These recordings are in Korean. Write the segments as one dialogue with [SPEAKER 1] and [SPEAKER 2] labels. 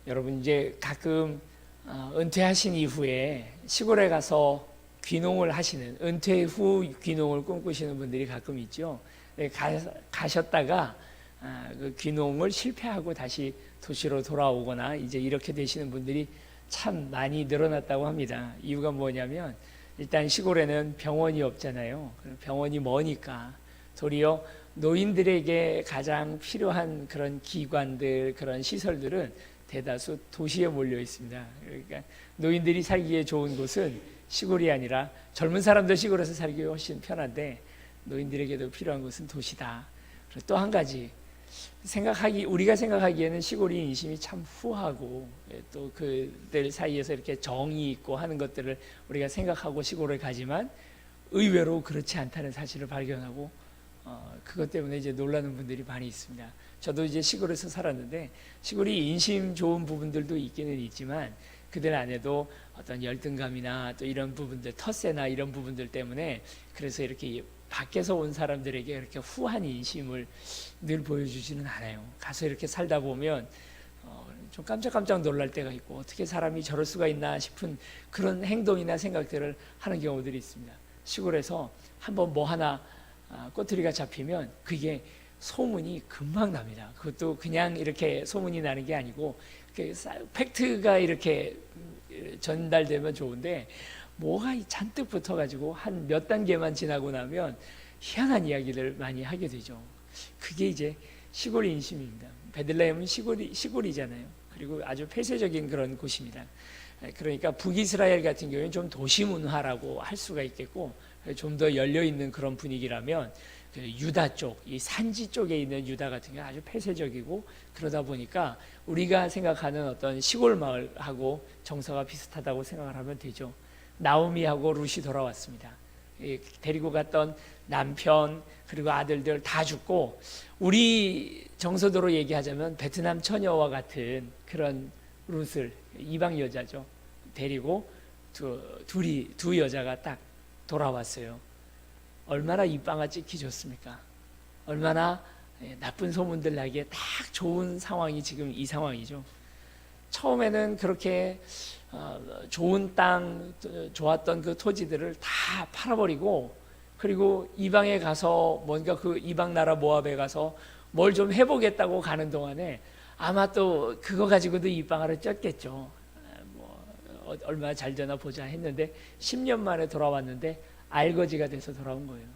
[SPEAKER 1] 여러분 이제 가끔 은퇴하신 이후에 시골에 가서 귀농을 하시는, 은퇴 후 귀농을 꿈꾸시는 분들이 가끔 있죠. 가셨다가 그 귀농을 실패하고 다시 도시로 돌아오거나 이제 이렇게 되시는 분들이 참 많이 늘어났다고 합니다. 이유가 뭐냐면 일단 시골에는 병원이 없잖아요. 병원이 머니까 도리어 노인들에게 가장 필요한 그런 기관들, 그런 시설들은 대다수 도시에 몰려 있습니다. 그러니까 노인들이 살기에 좋은 곳은 시골이 아니라 젊은 사람들 시골에서 살기 훨씬 편한데 노인들에게도 필요한 곳은 도시다. 그리고 또 한 가지 우리가 생각하기에는 시골이 인심이 참 후하고 또 그들 사이에서 이렇게 정이 있고 하는 것들을 우리가 생각하고 시골을 가지만 의외로 그렇지 않다는 사실을 발견하고 그것 때문에 이제 놀라는 분들이 많이 있습니다. 저도 이제 시골에서 살았는데 시골이 인심 좋은 부분들도 있기는 있지만 그들 안에도 어떤 열등감이나 또 이런 부분들, 텃세나 이런 부분들 때문에 그래서 이렇게 밖에서 온 사람들에게 이렇게 후한 인심을 늘 보여주지는 않아요. 가서 이렇게 살다 보면 좀 깜짝깜짝 놀랄 때가 있고 어떻게 사람이 저럴 수가 있나 싶은 그런 행동이나 생각들을 하는 경우들이 있습니다. 시골에서 한번 뭐 하나 꼬투리가 잡히면 그게 소문이 금방 납니다. 그것도 그냥 이렇게 소문이 나는 게 아니고 팩트가 이렇게 전달되면 좋은데 뭐가 잔뜩 붙어가지고 한 몇 단계만 지나고 나면 희한한 이야기를 많이 하게 되죠. 그게 이제 시골 인심입니다. 베들레헴은 시골이잖아요. 그리고 아주 폐쇄적인 그런 곳입니다. 그러니까 북이스라엘 같은 경우에는 좀 도시 문화라고 할 수가 있겠고 좀 더 열려 있는 그런 분위기라면 그 유다 쪽, 이 산지 쪽에 있는 유다 같은 경우는 아주 폐쇄적이고 그러다 보니까 우리가 생각하는 어떤 시골 마을하고 정서가 비슷하다고 생각을 하면 되죠. 나오미하고 룻이 돌아왔습니다. 데리고 갔던 남편 그리고 아들들 다 죽고 우리 정서대로 얘기하자면 베트남 처녀와 같은 그런 룻을 이방 여자죠. 데리고 두 여자가 딱 돌아왔어요. 얼마나 입방아 찍기 좋습니까? 얼마나 나쁜 소문들 나기에 딱 좋은 상황이 지금 이 상황이죠. 처음에는 그렇게 좋은 땅, 좋았던 그 토지들을 다 팔아버리고 그리고 이방에 가서 뭔가 그 이방 나라 모압에 가서 뭘 좀 해보겠다고 가는 동안에 아마 또 그거 가지고도 이방아를 쪘겠죠. 얼마나 잘 되나 보자 했는데 10년 만에 돌아왔는데 알거지가 돼서 돌아온 거예요.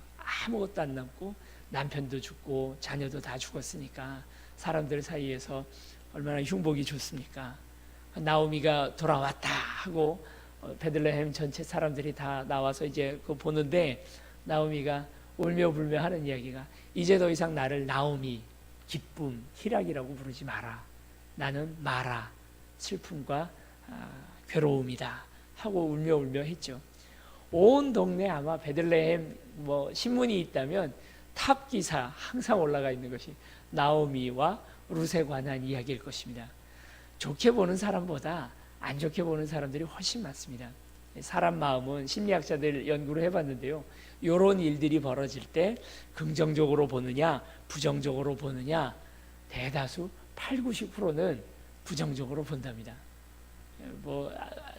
[SPEAKER 1] 아무것도 안 남고 남편도 죽고 자녀도 다 죽었으니까 사람들 사이에서 얼마나 흉복이 좋습니까? 나오미가 돌아왔다 하고 베들레헴 전체 사람들이 다 나와서 이제 그거 보는데 나오미가 울며 불며 하는 이야기가 이제 더 이상 나를 나오미, 기쁨, 희락이라고 부르지 마라. 나는 마라, 슬픔과 괴로움이다 하고 울며 했죠. 온 동네 아마 베들레헴 신문이 있다면 탑 기사 항상 올라가 있는 것이 나오미와 룻에 관한 이야기일 것입니다. 좋게 보는 사람보다 안 좋게 보는 사람들이 훨씬 많습니다. 사람 마음은 심리학자들 연구를 해봤는데요. 이런 일들이 벌어질 때 긍정적으로 보느냐 부정적으로 보느냐 대다수 80-90%는 부정적으로 본답니다.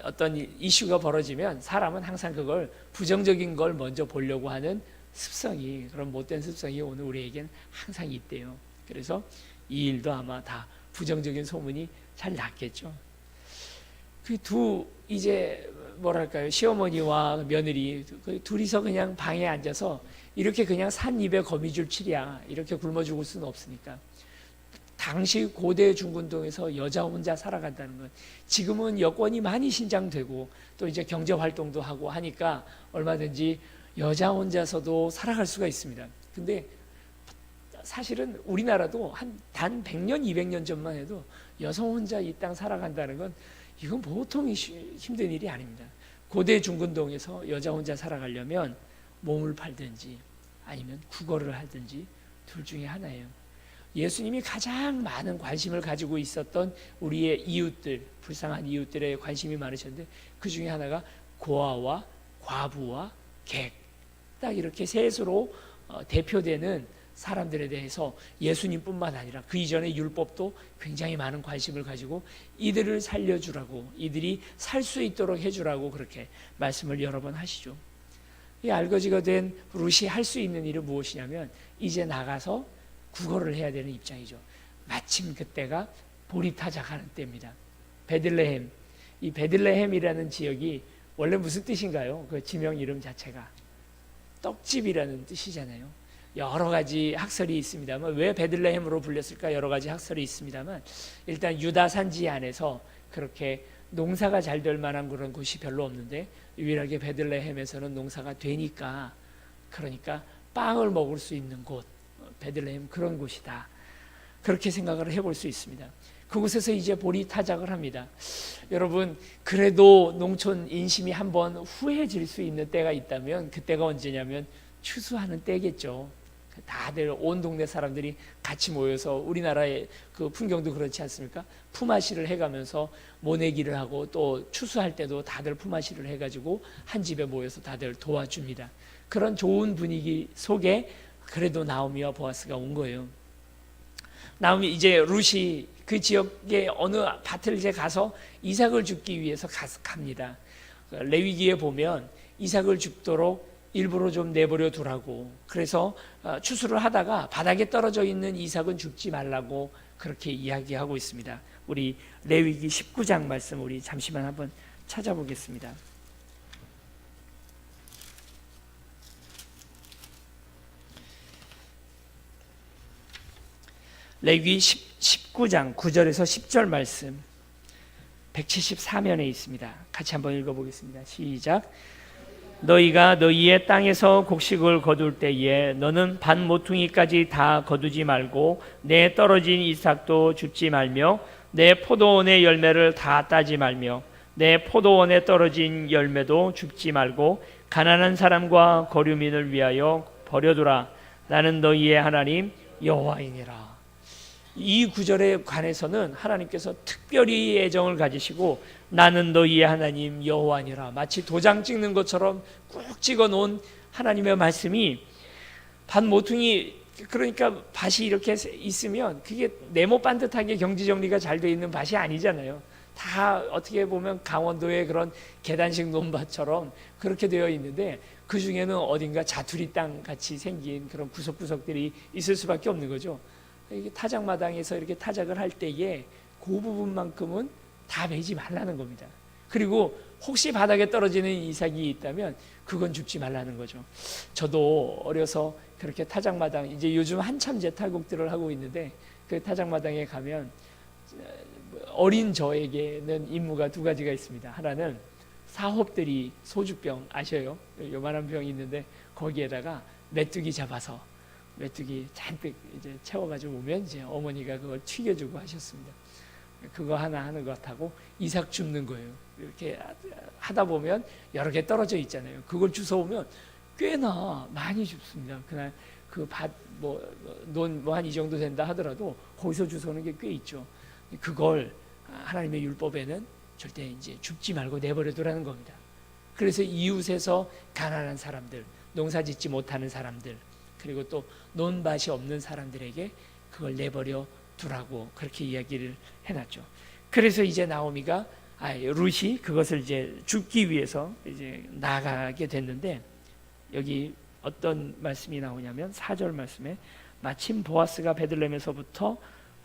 [SPEAKER 1] 어떤 이슈가 벌어지면 사람은 항상 그걸 부정적인 걸 먼저 보려고 하는 습성이, 그런 못된 습성이 오늘 우리에겐 항상 있대요. 그래서 이 일도 아마 다 부정적인 소문이 잘 났겠죠. 이제 시어머니와 며느리 둘이서 그냥 방에 앉아서 이렇게 그냥 산 입에 거미줄 치랴 이렇게 굶어 죽을 수는 없으니까 당시 고대 중군동에서 여자 혼자 살아간다는 건 지금은 여권이 많이 신장되고 또 이제 경제 활동도 하고 하니까 얼마든지 여자 혼자서도 살아갈 수가 있습니다. 근데 사실은 우리나라도 단 100년, 200년 전만 해도 여성 혼자 이 땅 살아간다는 건 이건 보통 힘든 일이 아닙니다. 고대 중군동에서 여자 혼자 살아가려면 몸을 팔든지 아니면 구걸을 하든지 둘 중에 하나예요. 예수님이 가장 많은 관심을 가지고 있었던 우리의 이웃들, 불쌍한 이웃들에 관심이 많으셨는데 그 중에 하나가 고아와 과부와 객, 딱 이렇게 셋으로 대표되는 사람들에 대해서 예수님뿐만 아니라 그 이전의 율법도 굉장히 많은 관심을 가지고 이들을 살려주라고, 이들이 살 수 있도록 해주라고 그렇게 말씀을 여러 번 하시죠. 이 알거지가 된 룻이 할 수 있는 일은 무엇이냐면 이제 나가서 구걸을 해야 되는 입장이죠. 마침 그때가 보리타작하는 때입니다. 베들레헴, 이 베들레헴이라는 지역이 원래 무슨 뜻인가요? 그 지명 이름 자체가 떡집이라는 뜻이잖아요. 여러 가지 학설이 있습니다만 왜 베들레헴으로 불렸을까 여러 가지 학설이 있습니다만 일단 유다 산지 안에서 그렇게 농사가 잘 될 만한 그런 곳이 별로 없는데 유일하게 베들레헴에서는 농사가 되니까, 그러니까 빵을 먹을 수 있는 곳, 베들레헴 그런 곳이다, 그렇게 생각을 해볼 수 있습니다. 그곳에서 이제 보리타작을 합니다. 여러분, 그래도 농촌 인심이 한번 후해질 수 있는 때가 있다면 그때가 언제냐면 추수하는 때겠죠. 다들 온 동네 사람들이 같이 모여서, 우리나라의 그 풍경도 그렇지 않습니까? 품앗이를 해가면서 모내기를 하고 또 추수할 때도 다들 품앗이를 해가지고 한 집에 모여서 다들 도와줍니다. 그런 좋은 분위기 속에 그래도 나오미와 보아스가 온 거예요. 나오미, 이제 룻이 그 지역의 어느 밭을 이제 가서 이삭을 줍기 위해서 갑니다. 레위기에 보면 이삭을 줍도록 일부러 좀 내버려 두라고, 그래서 추수를 하다가 바닥에 떨어져 있는 이삭은 줍지 말라고 그렇게 이야기하고 있습니다. 우리 레위기 19장 말씀 우리 잠시만 한번 찾아보겠습니다. 레위기 19장 9절에서 10절 말씀 174면에 있습니다. 같이 한번 읽어보겠습니다. 시작. 너희가 너희의 땅에서 곡식을 거둘 때에 너는 반 모퉁이까지 다 거두지 말고 내 떨어진 이삭도 줍지 말며 내 포도원의 열매를 다 따지 말며 내 포도원에 떨어진 열매도 줍지 말고 가난한 사람과 거류민을 위하여 버려두라. 나는 너희의 하나님 여호와이니라. 이 구절에 관해서는 하나님께서 특별히 애정을 가지시고 나는 너희의 하나님 여호와니라, 마치 도장 찍는 것처럼 꾹 찍어 놓은 하나님의 말씀이, 반 모퉁이, 그러니까 밭이 이렇게 있으면 그게 네모 반듯하게 경지정리가 잘 돼 있는 밭이 아니잖아요. 다 어떻게 보면 강원도의 그런 계단식 논밭처럼 그렇게 되어 있는데 그 중에는 어딘가 자투리 땅 같이 생긴 그런 구석구석들이 있을 수밖에 없는 거죠. 이게 타작마당에서 이렇게 타작을 할 때에 그 부분만큼은 다 매지 말라는 겁니다. 그리고 혹시 바닥에 떨어지는 이삭이 있다면 그건 줍지 말라는 거죠. 저도 어려서 그렇게 타작마당, 이제 요즘 한참 제탈곡들을 하고 있는데 그 타작마당에 가면 어린 저에게는 임무가 두 가지가 있습니다. 하나는 사업들이 소주병 아셔요? 요만한 병이 있는데 거기에다가 메뚜기 잡아서 메뚜기 잔뜩 이제 채워가지고 오면 이제 어머니가 그걸 튀겨주고 하셨습니다. 그거 하나 하는 것하고 이삭 줍는 거예요. 이렇게 하다 보면 여러 개 떨어져 있잖아요. 그걸 주워오면 꽤나 많이 줍습니다. 그날 그 밭 논 뭐 한 이 정도 된다 하더라도 거기서 주워오는 게 꽤 있죠. 그걸 하나님의 율법에는 절대 이제 줍지 말고 내버려두라는 겁니다. 그래서 이웃에서 가난한 사람들, 농사짓지 못하는 사람들, 그리고 또 논밭이 없는 사람들에게 그걸 내버려 두라고 그렇게 이야기를 해놨죠. 그래서 이제 나오미가 룻이 그것을 이제 줍기 위해서 이제 나가게 됐는데, 여기 어떤 말씀이 나오냐면 4절 말씀에 마침 보아스가 베들레헴에서부터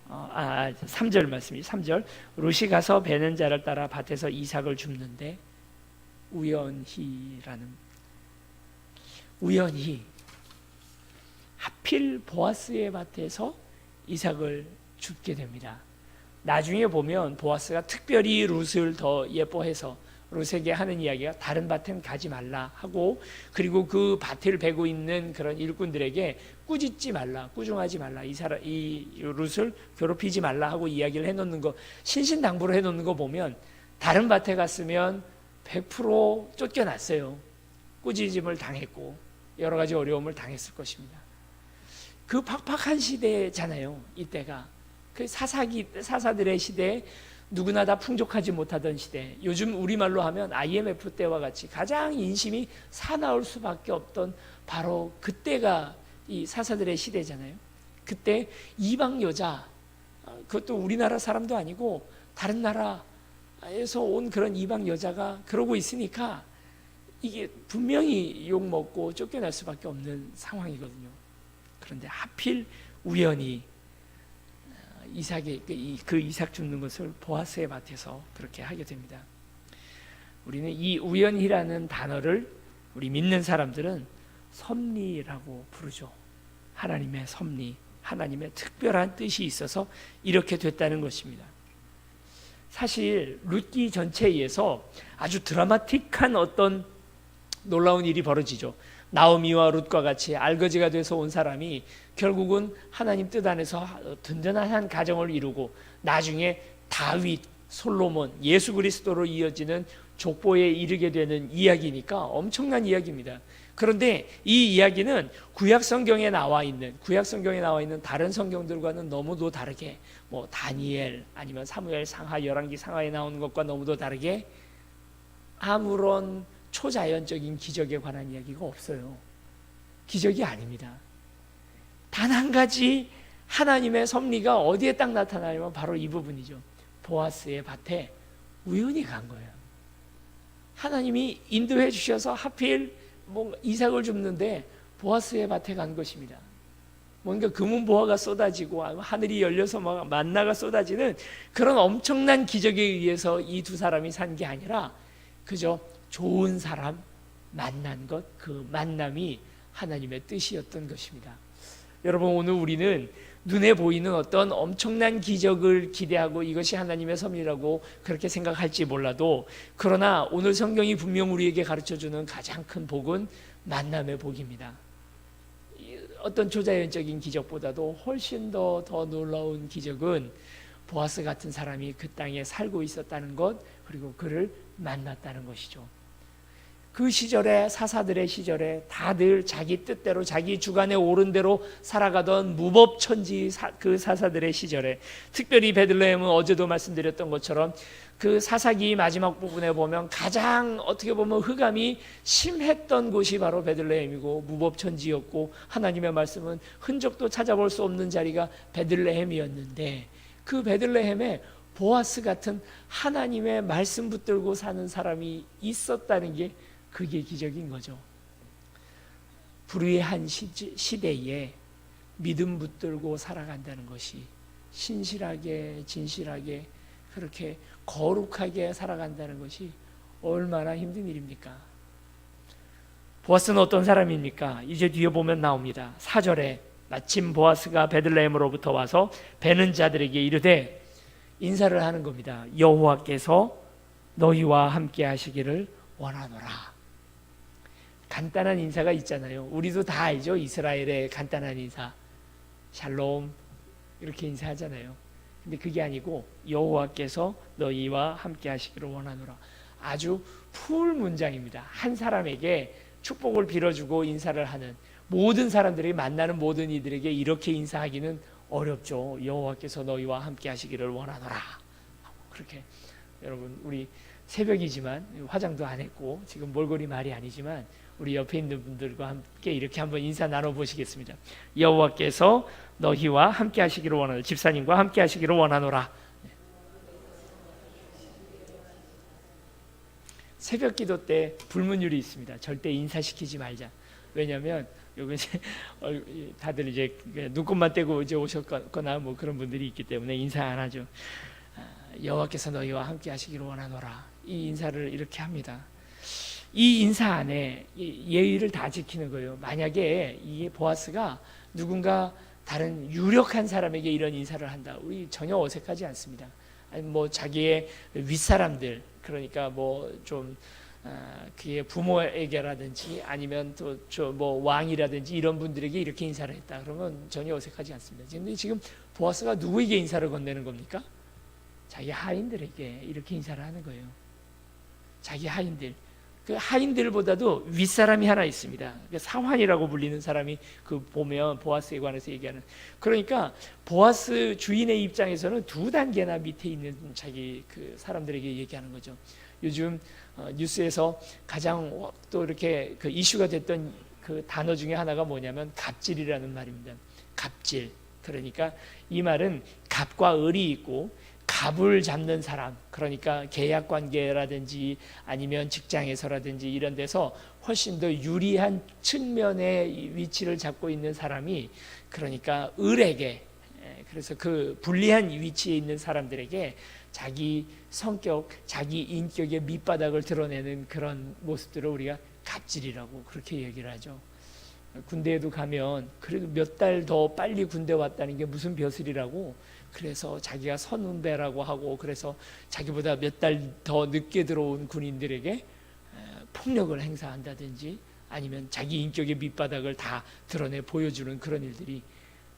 [SPEAKER 1] 3절 말씀이 3절 룻이 가서 베는 자를 따라 밭에서 이삭을 줍는데 우연히 하필 보아스의 밭에서 이삭을 줍게 됩니다. 나중에 보면 보아스가 특별히 룻을 더 예뻐해서 룻에게 하는 이야기가 다른 밭엔 가지 말라 하고, 그리고 그 밭을 베고 있는 그런 일꾼들에게 꾸짖지 말라, 꾸중하지 말라, 이 룻을 괴롭히지 말라 하고 이야기를 해놓는 거, 신신당부를 해놓는 거 보면 다른 밭에 갔으면 100% 쫓겨났어요. 꾸짖음을 당했고 여러 가지 어려움을 당했을 것입니다. 그 팍팍한 시대잖아요. 이때가 그 사사들의 시대에 누구나 다 풍족하지 못하던 시대, 요즘 우리말로 하면 IMF 때와 같이 가장 인심이 사나울 수밖에 없던 바로 그때가 이 사사들의 시대잖아요. 그때 이방 여자, 그것도 우리나라 사람도 아니고 다른 나라에서 온 그런 이방 여자가 그러고 있으니까 이게 분명히 욕먹고 쫓겨날 수밖에 없는 상황이거든요. 그런데 하필 우연히 그 이삭 줍는 것을 보아스의 밭에서 그렇게 하게 됩니다. 우리는 이 우연이라는 단어를 우리 믿는 사람들은 섭리라고 부르죠. 하나님의 섭리, 하나님의 특별한 뜻이 있어서 이렇게 됐다는 것입니다. 사실 룻기 전체에서 아주 드라마틱한 어떤 놀라운 일이 벌어지죠. 나오미와 룻과 같이 알거지가 돼서 온 사람이 결국은 하나님 뜻 안에서 든든한 한 가정을 이루고 나중에 다윗, 솔로몬, 예수 그리스도로 이어지는 족보에 이르게 되는 이야기니까 엄청난 이야기입니다. 그런데 이 이야기는 구약 성경에 나와 있는 다른 성경들과는 너무도 다르게 뭐 다니엘 아니면 사무엘 상하, 열왕기 상하에 나오는 것과 너무도 다르게 아무런 초자연적인 기적에 관한 이야기가 없어요. 기적이 아닙니다. 단 한 가지 하나님의 섭리가 어디에 딱 나타나냐면 바로 이 부분이죠. 보아스의 밭에 우연히 간 거예요. 하나님이 인도해 주셔서 하필 이삭을 줍는데 보아스의 밭에 간 것입니다. 뭔가 금은보화가 쏟아지고 하늘이 열려서 만나가 쏟아지는 그런 엄청난 기적에 의해서 이 두 사람이 산 게 아니라 그저 좋은 사람 만난 것, 그 만남이 하나님의 뜻이었던 것입니다. 여러분, 오늘 우리는 눈에 보이는 어떤 엄청난 기적을 기대하고 이것이 하나님의 섭리라고 그렇게 생각할지 몰라도, 그러나 오늘 성경이 분명 우리에게 가르쳐주는 가장 큰 복은 만남의 복입니다. 어떤 초자연적인 기적보다도 훨씬 더 놀라운 기적은 보아스 같은 사람이 그 땅에 살고 있었다는 것, 그리고 그를 만났다는 것이죠. 그 시절에, 사사들의 시절에 다들 자기 뜻대로 자기 주관에 오른 대로 살아가던 무법천지 그 사사들의 시절에, 특별히 베들레헴은 어제도 말씀드렸던 것처럼 그 사사기 마지막 부분에 보면 가장 어떻게 보면 흑암이 심했던 곳이 바로 베들레헴이고 무법천지였고, 하나님의 말씀은 흔적도 찾아볼 수 없는 자리가 베들레헴이었는데, 그 베들레헴에 보아스 같은 하나님의 말씀 붙들고 사는 사람이 있었다는 게 그게 기적인 거죠. 불의한 시대에 믿음 붙들고 살아간다는 것이, 신실하게 진실하게 그렇게 거룩하게 살아간다는 것이 얼마나 힘든 일입니까? 보아스는 어떤 사람입니까? 이제 뒤에 보면 나옵니다. 4절에 마침 보아스가 베들레헴으로부터 와서 베는 자들에게 이르되, 인사를 하는 겁니다. 여호와께서 너희와 함께 하시기를 원하노라. 간단한 인사가 있잖아요. 우리도 다 알죠. 이스라엘의 간단한 인사, 샬롬 이렇게 인사하잖아요. 근데 그게 아니고 여호와께서 너희와 함께 하시기를 원하노라. 아주 풀 문장입니다. 한 사람에게 축복을 빌어주고 인사를 하는, 모든 사람들이 만나는 모든 이들에게 이렇게 인사하기는 어렵죠. 여호와께서 너희와 함께 하시기를 원하노라. 그렇게. 여러분, 우리 새벽이지만 화장도 안 했고 지금 몰골이 말이 아니지만 우리 옆에 있는 분들과 함께 이렇게 한번 인사 나눠보시겠습니다. 여호와께서 너희와 함께 하시기를 원하노라. 집사님과 함께 하시기를 원하노라. 새벽 기도 때 불문율이 있습니다. 절대 인사시키지 말자. 왜냐하면 여기 다들 이제 눈곱만 떼고 이제 오셨거나 뭐 그런 분들이 있기 때문에 인사 안 하죠. 여호와께서 너희와 함께 하시기를 원하노라. 이 인사를 이렇게 합니다. 이 인사 안에 예의를 다 지키는 거예요. 만약에 이 보아스가 누군가 다른 유력한 사람에게 이런 인사를 한다, 우리 전혀 어색하지 않습니다. 아니 뭐 자기의 윗사람들, 그러니까 뭐 좀 그의 부모에게라든지 아니면 또 뭐 왕이라든지 이런 분들에게 이렇게 인사를 했다 그러면 전혀 어색하지 않습니다. 근데 지금 보아스가 누구에게 인사를 건네는 겁니까? 자기 하인들에게 이렇게 인사를 하는 거예요. 자기 하인들. 그 하인들보다도 윗사람이 하나 있습니다. 사환이라고 불리는 사람이 그 보면 보아스에 관해서 얘기하는. 그러니까 보아스 주인의 입장에서는 두 단계나 밑에 있는 자기 그 사람들에게 얘기하는 거죠. 요즘 뉴스에서 가장 또 이렇게 그 이슈가 됐던 그 단어 중에 하나가 뭐냐면 갑질이라는 말입니다. 갑질. 그러니까 이 말은 갑과 을이 있고 갑을 잡는 사람, 그러니까 계약 관계라든지 아니면 직장에서라든지 이런 데서 훨씬 더 유리한 측면의 위치를 잡고 있는 사람이, 그러니까 을에게, 그래서 그 불리한 위치에 있는 사람들에게 자기 성격, 자기 인격의 밑바닥을 드러내는 그런 모습들을 우리가 갑질이라고 그렇게 얘기를 하죠. 군대에도 가면 그래도 몇 달 더 빨리 군대 왔다는 게 무슨 벼슬이라고, 그래서 자기가 선후배라고 하고, 그래서 자기보다 몇 달 더 늦게 들어온 군인들에게 폭력을 행사한다든지 아니면 자기 인격의 밑바닥을 다 드러내 보여주는 그런 일들이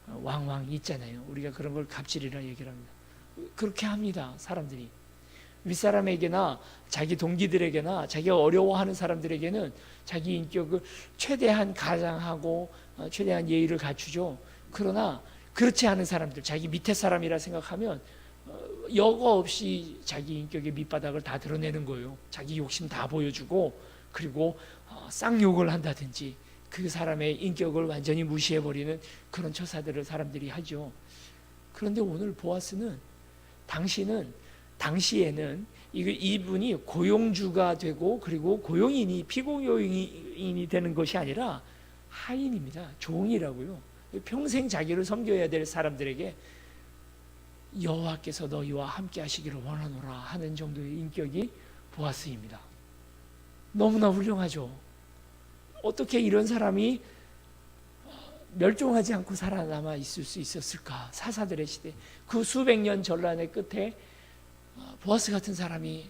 [SPEAKER 1] 왕왕 있잖아요. 우리가 그런 걸 갑질이라 얘기를 합니다. 그렇게 합니다. 사람들이 윗사람에게나 자기 동기들에게나 자기가 어려워하는 사람들에게는 자기 인격을 최대한 가장하고 최대한 예의를 갖추죠. 그러나 그렇지 않은 사람들, 자기 밑에 사람이라 생각하면 여과 없이 자기 인격의 밑바닥을 다 드러내는 거예요. 자기 욕심 다 보여주고, 그리고 쌍욕을 한다든지 그 사람의 인격을 완전히 무시해버리는 그런 처사들을 사람들이 하죠. 그런데 오늘 보아스는, 당시에는 이분이 고용주가 되고 그리고 고용인이 피고용인이 되는 것이 아니라 하인입니다. 종이라고요. 평생 자기를 섬겨야 될 사람들에게 여호와께서 너희와 함께 하시기를 원하노라 하는 정도의 인격이 보아스입니다. 너무나 훌륭하죠. 어떻게 이런 사람이 멸종하지 않고 살아남아 있을 수 있었을까? 사사들의 시대, 그 수백 년 전란의 끝에 보아스 같은 사람이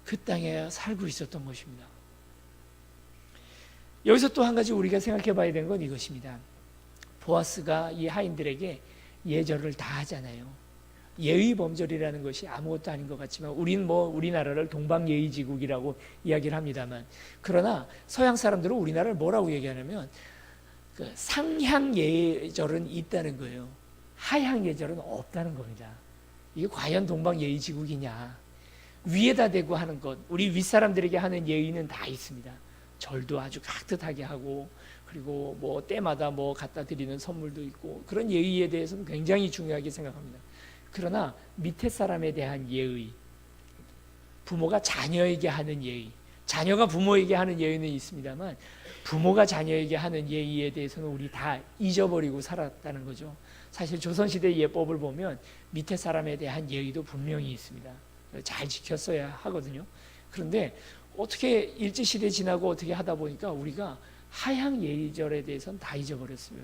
[SPEAKER 1] 그 땅에 살고 있었던 것입니다. 여기서 또 한 가지 우리가 생각해 봐야 되는 건 이것입니다. 보아스가 이 하인들에게 예절을 다 하잖아요. 예의범절이라는 것이 아무것도 아닌 것 같지만 우리나라를 동방예의지국이라고 이야기를 합니다만, 그러나 서양 사람들은 우리나라를 뭐라고 얘기하냐면 그 상향 예절은 있다는 거예요. 하향 예절은 없다는 겁니다. 이게 과연 동방예의지국이냐? 위에다 대고 하는 것, 우리 윗사람들에게 하는 예의는 다 있습니다. 절도 아주 깍듯하게 하고, 그리고 뭐 때마다 뭐 갖다 드리는 선물도 있고, 그런 예의에 대해서는 굉장히 중요하게 생각합니다. 그러나 밑에 사람에 대한 예의, 부모가 자녀에게 하는 예의, 자녀가 부모에게 하는 예의는 있습니다만 부모가 자녀에게 하는 예의에 대해서는 우리 다 잊어버리고 살았다는 거죠. 사실 조선시대 예법을 보면 밑에 사람에 대한 예의도 분명히 있습니다. 잘 지켰어야 하거든요. 그런데 어떻게 일제시대 지나고 어떻게 하다 보니까 우리가 하향 예의절에 대해서는 다 잊어버렸어요.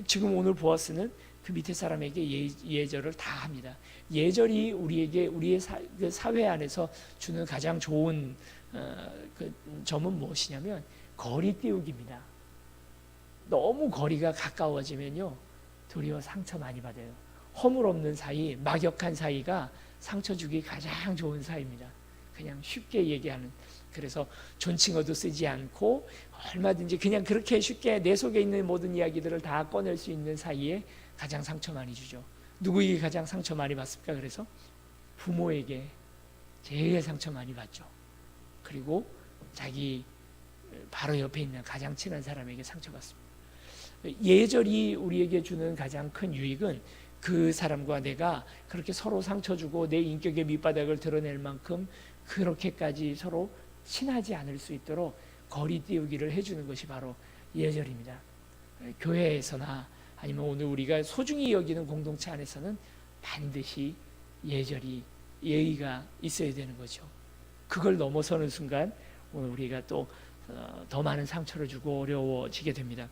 [SPEAKER 1] 지금 오늘 보아스는 그 밑에 사람에게 예절을 다 합니다. 예절이 우리에게 우리의 사회 안에서 주는 가장 좋은 그 점은 무엇이냐면 거리 띄우기입니다. 너무 거리가 가까워지면요 도리어 상처 많이 받아요. 허물 없는 사이, 막역한 사이가 상처 주기 가장 좋은 사이입니다. 그냥 쉽게 얘기하는, 그래서 존칭어도 쓰지 않고 얼마든지 그냥 그렇게 쉽게 내 속에 있는 모든 이야기들을 다 꺼낼 수 있는 사이에 가장 상처 많이 주죠. 누구에게 가장 상처 많이 받습니까? 그래서 부모에게 제일 상처 많이 받죠. 그리고 자기 바로 옆에 있는 가장 친한 사람에게 상처받습니다. 예절이 우리에게 주는 가장 큰 유익은 그 사람과 내가 그렇게 서로 상처 주고 내 인격의 밑바닥을 드러낼 만큼 그렇게까지 서로 친하지 않을 수 있도록 거리 띄우기를 해주는 것이 바로 예절입니다. 교회에서나 아니면 오늘 우리가 소중히 여기는 공동체 안에서는 반드시 예의가 있어야 되는 거죠. 그걸 넘어서는 순간 오늘 우리가 또 더 많은 상처를 주고 어려워지게 됩니다.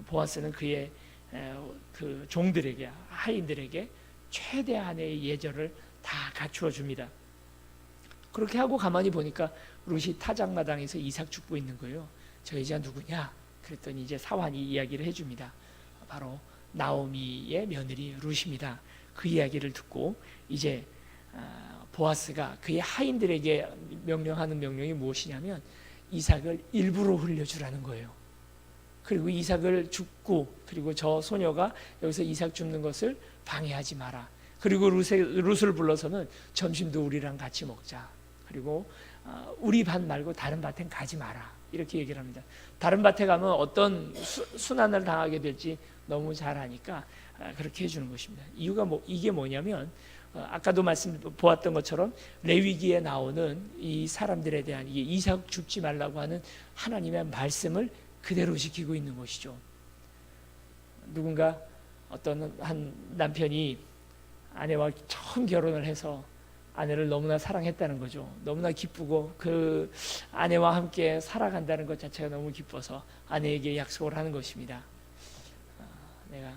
[SPEAKER 1] 보아스는 그의 그 종들에게, 하인들에게 최대한의 예절을 다 갖추어 줍니다. 그렇게 하고 가만히 보니까 룻이 타작마당에서 이삭 죽고 있는 거예요. 저 여자 누구냐? 그랬더니 이제 사환이 이야기를 해줍니다. 바로 나오미의 며느리 룻입니다. 그 이야기를 듣고 이제 보아스가 그의 하인들에게 명령하는 명령이 무엇이냐면 이삭을 일부러 흘려주라는 거예요. 그리고 이삭을 줍고, 그리고 저 소녀가 여기서 이삭 줍는 것을 방해하지 마라. 그리고 룻을 불러서는 점심도 우리랑 같이 먹자. 그리고 우리 밭 말고 다른 밭엔 가지 마라, 이렇게 얘기를 합니다. 다른 밭에 가면 어떤 순환을 당하게 될지 너무 잘 아니까 그렇게 해주는 것입니다. 이유가 이게 뭐냐면 아까도 보았던 것처럼 레위기에 나오는 이 사람들에 대한 이삭 죽지 말라고 하는 하나님의 말씀을 그대로 지키고 있는 것이죠. 누군가 어떤 한 남편이 아내와 처음 결혼을 해서 아내를 너무나 사랑했다는 거죠. 너무나 기쁘고 그 아내와 함께 살아간다는 것 자체가 너무 기뻐서 아내에게 약속을 하는 것입니다. 내가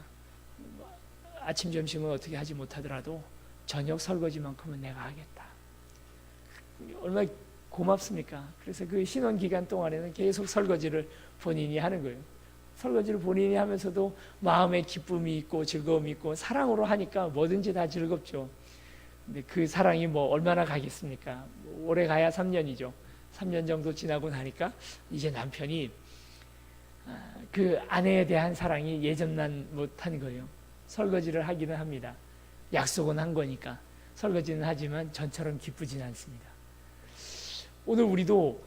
[SPEAKER 1] 아침 점심은 어떻게 하지 못하더라도 저녁 설거지만큼은 내가 하겠다. 얼마나 고맙습니까? 그래서 그 신혼 기간 동안에는 계속 설거지를 본인이 하는 거예요. 설거지를 본인이 하면서도 마음에 기쁨이 있고 즐거움이 있고 사랑으로 하니까 뭐든지 다 즐겁죠. 근데 그 사랑이 얼마나 가겠습니까? 오래 가야 3년이죠. 3년 정도 지나고 나니까 이제 남편이 그 아내에 대한 사랑이 예전만 못한 거예요. 설거지를 하기는 합니다. 약속은 한 거니까 설거지는 하지만 전처럼 기쁘진 않습니다. 오늘 우리도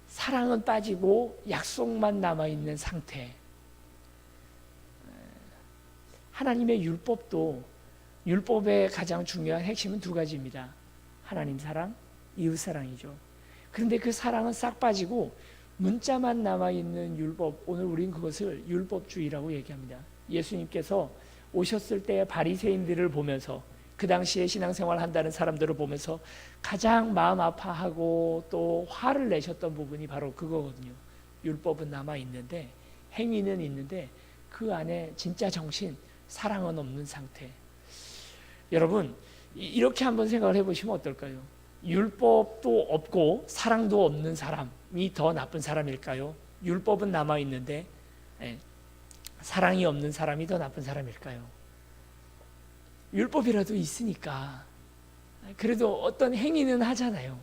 [SPEAKER 1] 사랑은 빠지고 약속만 남아있는 상태. 하나님의 율법의 가장 중요한 핵심은 두 가지입니다. 하나님 사랑, 이웃 사랑이죠. 그런데 그 사랑은 싹 빠지고 문자만 남아있는 율법, 오늘 우린 그것을 율법주의라고 얘기합니다. 예수님께서 오셨을 때 바리새인들을 보면서 그 당시에 신앙생활 한다는 사람들을 보면서 가장 마음 아파하고 또 화를 내셨던 부분이 바로 그거거든요. 율법은 남아있는데 행위는 있는데 그 안에 진짜 정신, 사랑은 없는 상태. 여러분 이렇게 한번 생각을 해보시면 어떨까요? 율법도 없고 사랑도 없는 사람이 더 나쁜 사람일까요? 율법은 남아있는데 사랑이 없는 사람이 더 나쁜 사람일까요? 율법이라도 있으니까 그래도 어떤 행위는 하잖아요.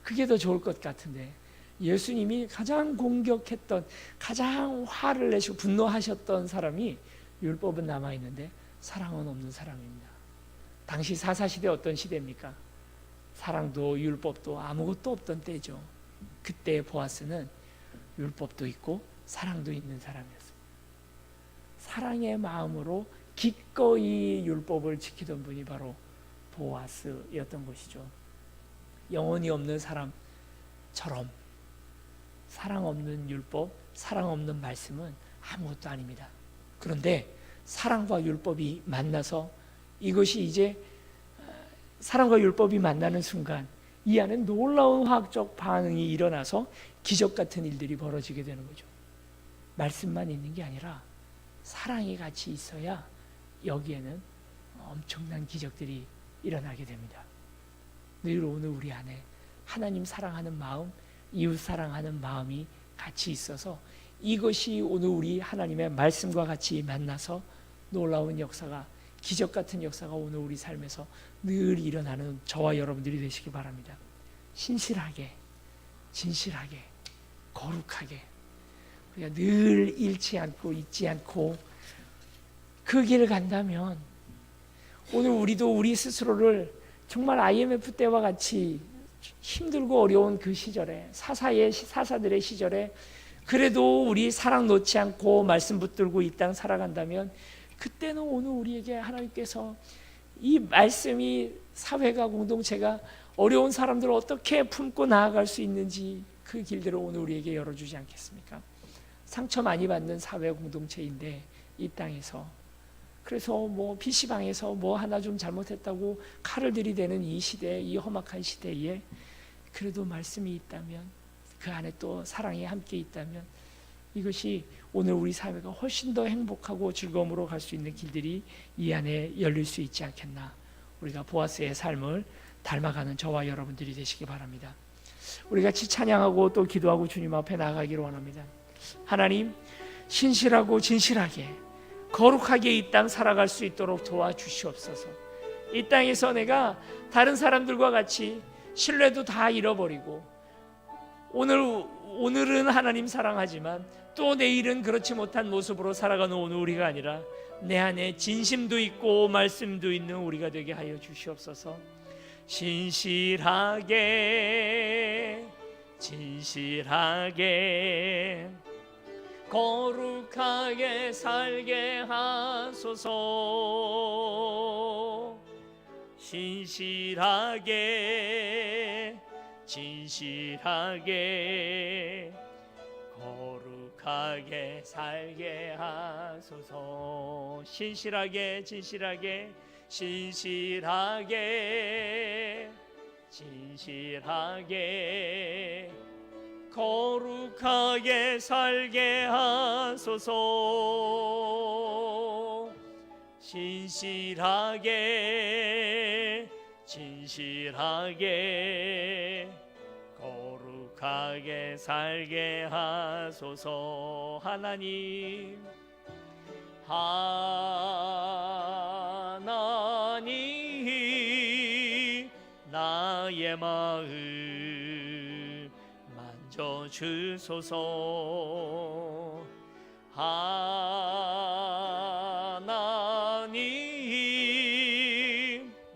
[SPEAKER 1] 그게 더 좋을 것 같은데 예수님이 가장 공격했던, 가장 화를 내시고 분노하셨던 사람이 율법은 남아있는데 사랑은 없는 사람입니다. 당시 사사시대 어떤 시대입니까? 사랑도 율법도 아무것도 없던 때죠. 그때 보아스는 율법도 있고 사랑도 있는 사람이었습니다. 사랑의 마음으로 기꺼이 율법을 지키던 분이 바로 보아스였던 것이죠. 영혼이 없는 사람처럼 사랑 없는 율법, 사랑 없는 말씀은 아무것도 아닙니다. 그런데 사랑과 율법이 만나서 이것이 이제 사랑과 율법이 만나는 순간 이 안에 놀라운 화학적 반응이 일어나서 기적 같은 일들이 벌어지게 되는 거죠. 말씀만 있는 게 아니라 사랑이 같이 있어야 여기에는 엄청난 기적들이 일어나게 됩니다. 늘 오늘 우리 안에 하나님 사랑하는 마음, 이웃 사랑하는 마음이 같이 있어서 이것이 오늘 우리 하나님의 말씀과 같이 만나서 놀라운 역사가, 기적 같은 역사가 오늘 우리 삶에서 늘 일어나는 저와 여러분들이 되시기 바랍니다. 신실하게, 진실하게, 거룩하게 우리가 늘 잃지 않고 잊지 않고 그 길을 간다면 오늘 우리도 우리 스스로를 정말 IMF 때와 같이 힘들고 어려운 그 시절에 사사들의 시절에 그래도 우리 사랑 놓지 않고 말씀 붙들고 이 땅 살아간다면 그때는 오늘 우리에게 하나님께서 이 말씀이 사회가 공동체가 어려운 사람들을 어떻게 품고 나아갈 수 있는지 그 길들을 오늘 우리에게 열어주지 않겠습니까? 상처 많이 받는 사회 공동체인데 이 땅에서 그래서 PC방에서 하나 좀 잘못했다고 칼을 들이대는 이 시대, 이 험악한 시대에 그래도 말씀이 있다면 그 안에 또 사랑이 함께 있다면 이것이 오늘 우리 사회가 훨씬 더 행복하고 즐거움으로 갈 수 있는 길들이 이 안에 열릴 수 있지 않겠나. 우리가 보아스의 삶을 닮아가는 저와 여러분들이 되시기 바랍니다. 우리 같이 찬양하고 또 기도하고 주님 앞에 나아가기를 원합니다. 하나님, 신실하고 진실하게 거룩하게 이 땅 살아갈 수 있도록 도와주시옵소서. 이 땅에서 내가 다른 사람들과 같이 신뢰도 다 잃어버리고 오늘은 하나님 사랑하지만 또 내일은 그렇지 못한 모습으로 살아가는 오늘 우리가 아니라 내 안에 진심도 있고 말씀도 있는 우리가 되게 하여 주시옵소서. 신실하게 진실하게 거룩하게 살게 하소서. 신실하게 진실하게 거룩하게 살게 하소서. 신실하게 진실하게 신실하게 진실하게 거룩하게 살게 하소서. 신실하게 진실하게 거룩하게 살게 하소서. 하나님 하나님 나의 마음 만져주소서. 하나님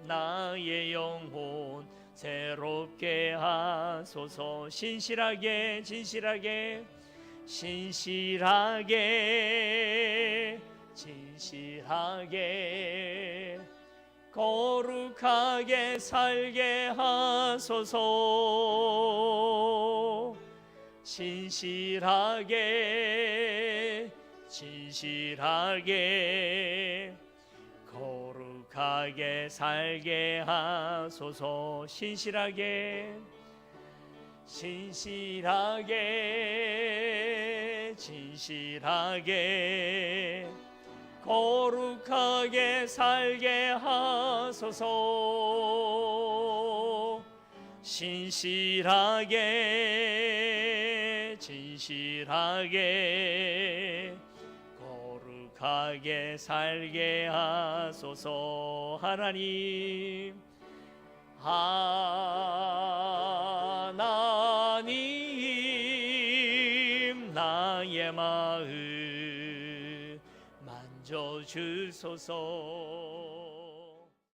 [SPEAKER 1] 나의 영혼 새롭게 하소서. 신실하게 진실하게 신실하게 진실하게 거룩하게 살게 하소서. 신실하게 진실하게 거룩하게 살게 하소서. 신실하게 신실하게 진실하게 거룩하게 살게 하소서. 신실하게 진실하게 거룩하게 살게 하소서. 하나님 하나님 나의 마음 만져주소서.